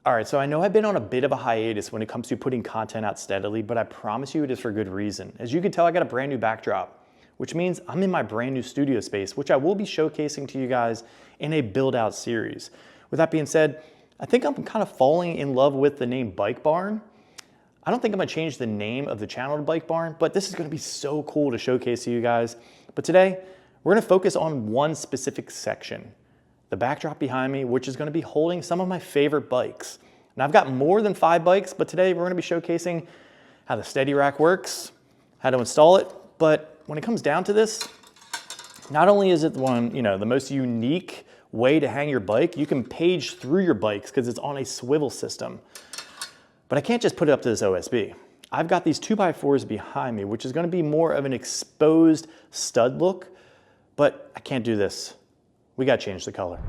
All right, so I know I've been on a bit of a hiatus when it comes to putting content out steadily, but I promise you it is for good reason. As you can tell, I got a brand new backdrop, which means I'm in my brand new studio space, which I will be showcasing to you guys in a build out series. With that being said, I think I'm kind of falling in love with the name Bike Barn. I don't think I'm gonna change the name of the channel to Bike Barn, but this is gonna be so cool to showcase to you guys. But today, we're gonna focus on one specific section. The backdrop behind me, which is gonna be holding some of my favorite bikes. Now I've got more than 5 bikes, but today we're gonna be showcasing how the Steady Rack works, how to install it. But when it comes down to this, not only is it the most unique way to hang your bike, you can page through your bikes because it's on a swivel system. But I can't just put it up to this OSB. I've got these 2x4s behind me, which is gonna be more of an exposed stud look, but I can't do this. We gotta change the color.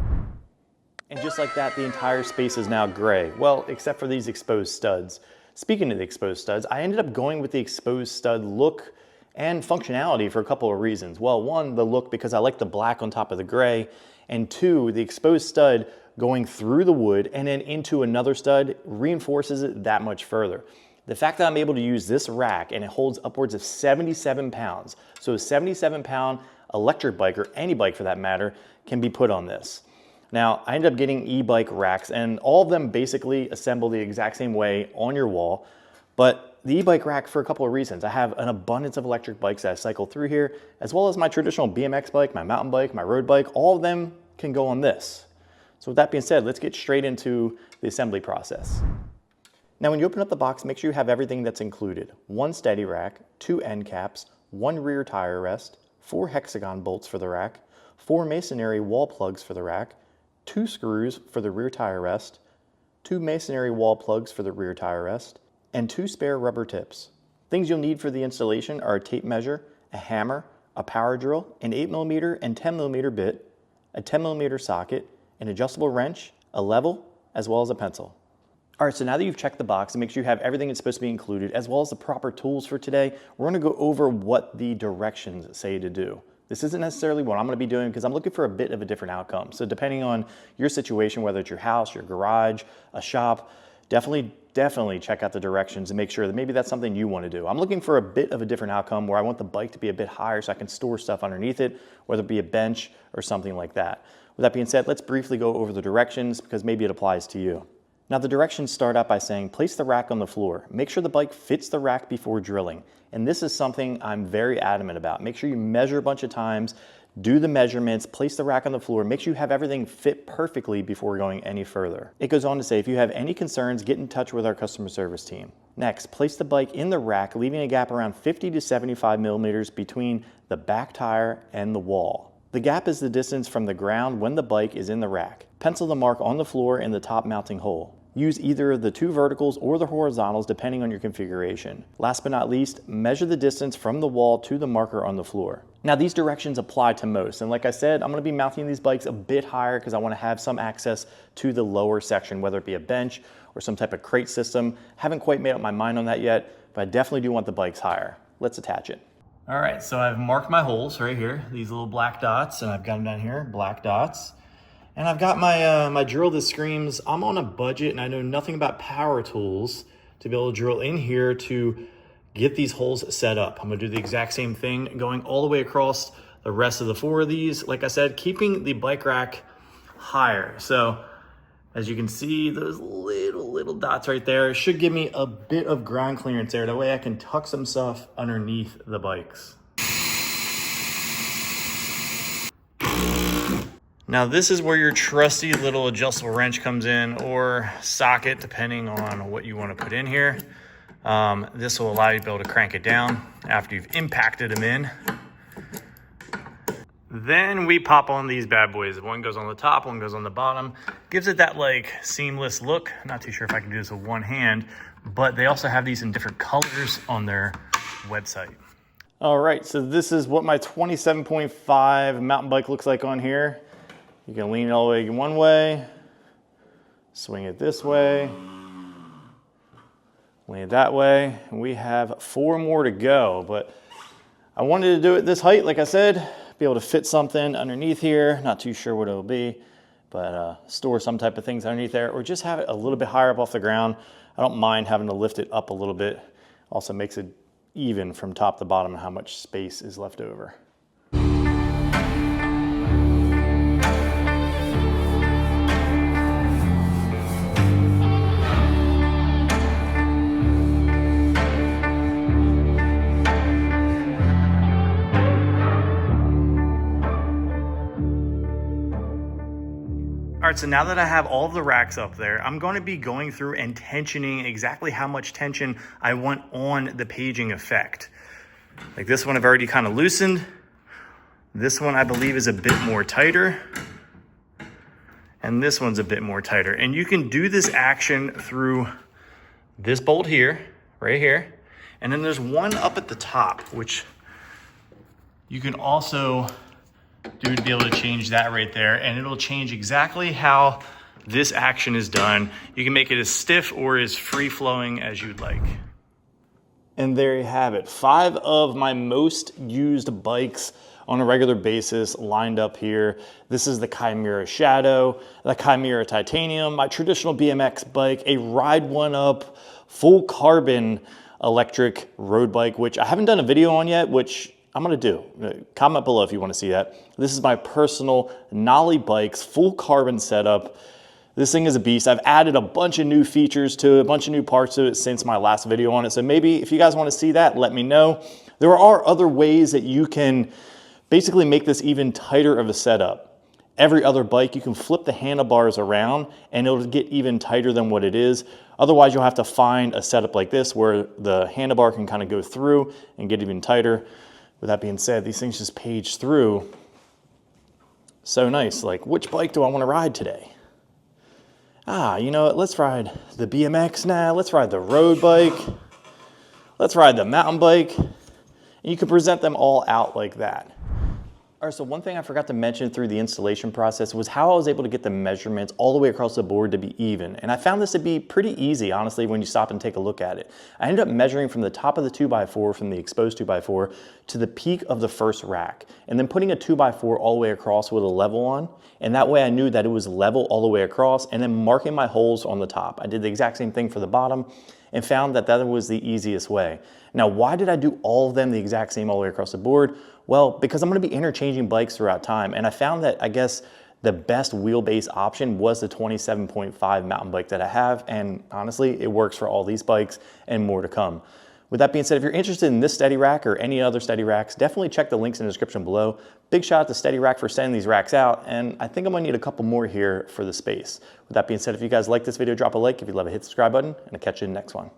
And just like that, the entire space is now gray. Well, except for these exposed studs. Speaking of the exposed studs, I ended up going with the exposed stud look and functionality for a couple of reasons. Well, one, the look because I like the black on top of the gray, and two, the exposed stud going through the wood and then into another stud reinforces it that much further. The fact that I'm able to use this rack and it holds upwards of 77 pounds, so a 77-pound electric bike, or any bike for that matter, can be put on this. Now, I ended up getting e-bike racks, and all of them basically assemble the exact same way on your wall, but the e-bike rack for a couple of reasons. I have an abundance of electric bikes that I cycle through here, as well as my traditional BMX bike, my mountain bike, my road bike. All of them can go on this. So with that being said, let's get straight into the assembly process. Now, when you open up the box, make sure you have everything that's included. 1 Steady Rack, 2 end caps, 1 rear tire rest, 4 hexagon bolts for the rack, 4 masonry wall plugs for the rack, 2 screws for the rear tire rest, 2 masonry wall plugs for the rear tire rest, and 2 spare rubber tips. Things you'll need for the installation are a tape measure, a hammer, a power drill, an 8mm and 10mm bit, a 10mm socket, an adjustable wrench, a level, as well as a pencil. All right, so now that you've checked the box and make sure you have everything that's supposed to be included, as well as the proper tools for today, we're gonna go over what the directions say to do. This isn't necessarily what I'm gonna be doing because I'm looking for a bit of a different outcome. So depending on your situation, whether it's your house, your garage, a shop, definitely check out the directions and make sure that maybe that's something you wanna do. I'm looking for a bit of a different outcome where I want the bike to be a bit higher so I can store stuff underneath it, whether it be a bench or something like that. With that being said, let's briefly go over the directions because maybe it applies to you. Now the directions start out by saying, place the rack on the floor. Make sure the bike fits the rack before drilling. And this is something I'm very adamant about. Make sure you measure a bunch of times, do the measurements, place the rack on the floor, make sure you have everything fit perfectly before going any further. It goes on to say, if you have any concerns, get in touch with our customer service team. Next, place the bike in the rack, leaving a gap around 50 to 75 millimeters between the back tire and the wall. The gap is the distance from the ground when the bike is in the rack. Pencil the mark on the floor in the top mounting hole. Use either the 2 verticals or the horizontals depending on your configuration. Last but not least, measure the distance from the wall to the marker on the floor. Now these directions apply to most, and like I said, I'm gonna be mounting these bikes a bit higher because I wanna have some access to the lower section, whether it be a bench or some type of crate system. Haven't quite made up my mind on that yet, but I definitely do want the bikes higher. Let's attach it. All right, so I've marked my holes right here, these little black dots, and I've got them down here, black dots. And I've got my, my drill that screams, I'm on a budget and I know nothing about power tools to be able to drill in here to get these holes set up. I'm gonna do the exact same thing going all the way across the rest of the 4 of these. Like I said, keeping the bike rack higher. So as you can see, those little dots right there should give me a bit of ground clearance there. That way I can tuck some stuff underneath the bikes. Now this is where your trusty little adjustable wrench comes in, or socket, depending on what you want to put in here. This will allow you to be able to crank it down after you've impacted them in. Then we pop on these bad boys. One goes on the top, one goes on the bottom. Gives it that like seamless look. Not too sure if I can do this with one hand, but they also have these in different colors on their website. All right, so this is what my 27.5 mountain bike looks like on here. You can lean it all the way one way, swing it this way, lean it that way. And we have 4 more to go, but I wanted to do it this height, like I said, be able to fit something underneath here. Not too sure what it'll be, but store some type of things underneath there, or just have it a little bit higher up off the ground. I don't mind having to lift it up a little bit. Also makes it even from top to bottom how much space is left over. All right, so now that I have all of the racks up there, I'm going to be going through and tensioning exactly how much tension I want on the paging effect. Like this one I've already kind of loosened. This one I believe is a bit more tighter. And this one's a bit more tighter. And you can do this action through this bolt here, right here. And then there's one up at the top, which you can also do to be able to change that right there, and it'll change exactly how this action is done. You can make it as stiff or as free-flowing as you'd like. And there you have it. 5 of my most used bikes on a regular basis lined up here. This is the Chimera Shadow, the Chimera Titanium, my traditional BMX bike, a Ride One Up full carbon electric road bike, which I haven't done a video on yet, which I'm gonna do. Comment below if you wanna see that. This is my personal Nolly Bikes full carbon setup. This thing is a beast. I've added a bunch of new features to it, a bunch of new parts to it since my last video on it. So maybe if you guys wanna see that, let me know. There are other ways that you can basically make this even tighter of a setup. Every other bike, you can flip the handlebars around and it'll get even tighter than what it is. Otherwise, you'll have to find a setup like this where the handlebar can kind of go through and get even tighter. With that being said, these things just page through so nice. Like, which bike do I want to ride today? You know what? Let's ride the BMX now. Let's ride the road bike. Let's ride the mountain bike. And you can present them all out like that. All right, so one thing I forgot to mention through the installation process was how I was able to get the measurements all the way across the board to be even. And I found this to be pretty easy, honestly, when you stop and take a look at it. I ended up measuring from the top of the 2x4, from the exposed 2x4, to the peak of the first rack, and then putting a 2x4 all the way across with a level on. And that way I knew that it was level all the way across, and then marking my holes on the top. I did the exact same thing for the bottom and found that that was the easiest way. Now, why did I do all of them the exact same all the way across the board? Well, because I'm gonna be interchanging bikes throughout time, and I found that, I guess, the best wheelbase option was the 27.5 mountain bike that I have, and honestly, it works for all these bikes and more to come. With that being said, if you're interested in this Steady Rack or any other Steady Racks, definitely check the links in the description below. Big shout out to Steady Rack for sending these racks out, and I think I'm gonna need a couple more here for the space. With that being said, if you guys like this video, drop a like. If you love it, hit the subscribe button, and I'll catch you in the next one.